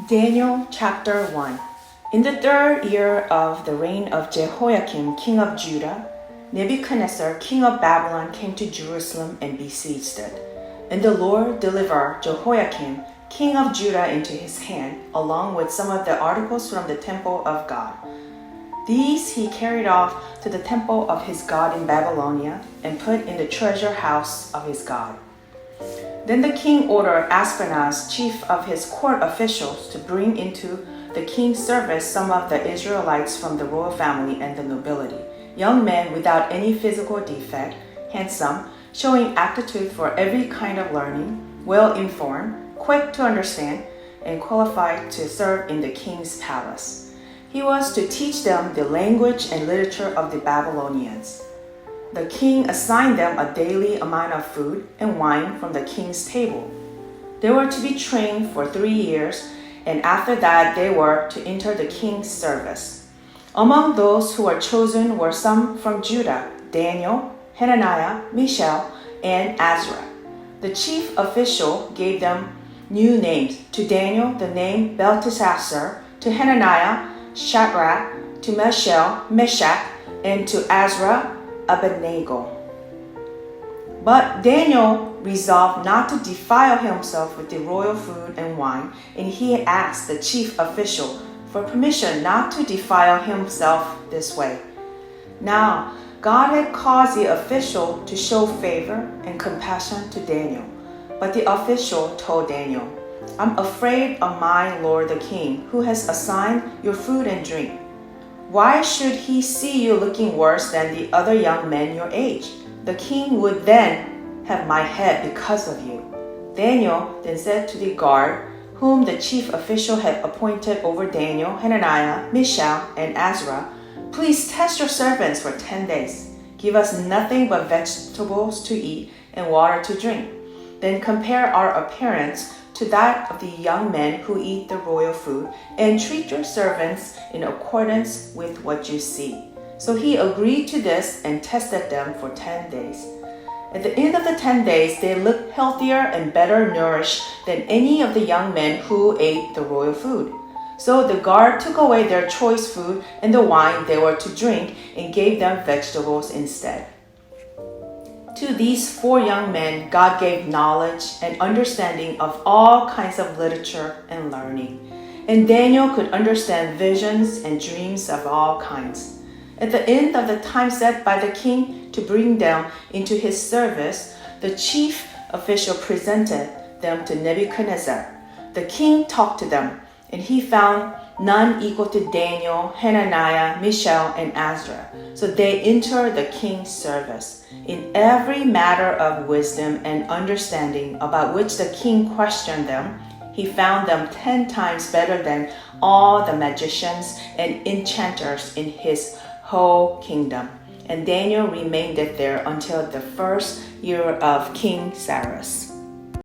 Daniel chapter 1. In the third year of the reign of Jehoiakim, king of Judah, Nebuchadnezzar, king of Babylon, came to Jerusalem and besieged it. And the Lord delivered Jehoiakim, king of Judah, into his hand, along with some of the articles from the temple of God. These he carried off to the temple of his God in Babylonia and put in the treasure house of his God. Then the king ordered Aspenaz, chief of his court officials, to bring into the king's service some of the Israelites from the royal family and the nobility, young men without any physical defect, handsome, showing aptitude for every kind of learning, well-informed, quick to understand, and qualified to serve in the king's palace. He was to teach them the language and literature of the Babylonians. The king assigned them a daily amount of food and wine from the king's table. They were to be trained for 3 years, and after that they were to enter the king's service. Among those who were chosen were some from Judah: Daniel, Hananiah, Mishael, and Azra. The chief official gave them new names. To Daniel the name Belteshazzar, to Hananiah Shadrach, to Mishael Meshach, and to Azra Abednego. But Daniel resolved not to defile himself with the royal food and wine, and he asked the chief official for permission not to defile himself this way. Now, God had caused the official to show favor and compassion to Daniel. But the official told Daniel, "I'm afraid of my lord the king, who has assigned your food and drink. Why should he see you looking worse than the other young men your age? The king would then have my head because of you." Daniel then said to the guard, whom the chief official had appointed over Daniel, Hananiah, Mishael, and Azra, "Please test your servants for 10 days. Give us nothing but vegetables to eat and water to drink. Then compare our appearance to that of the young men who eat the royal food, and treat your servants in accordance with what you see." So he agreed to this and tested them for 10 days. At the end of the 10 days, they looked healthier and better nourished than any of the young men who ate the royal food. So the guard took away their choice food and the wine they were to drink and gave them vegetables instead. To these 4 young men, God gave knowledge and understanding of all kinds of literature and learning. And Daniel could understand visions and dreams of all kinds. At the end of the time set by the king to bring them into his service, the chief official presented them to Nebuchadnezzar. The king talked to them, and he found none equal to Daniel, Hananiah, Mishael, and Azra. So they entered the king's service. In every matter of wisdom and understanding about which the king questioned them, he found them 10 times better than all the magicians and enchanters in his whole kingdom. And Daniel remained there until the first year of King Cyrus.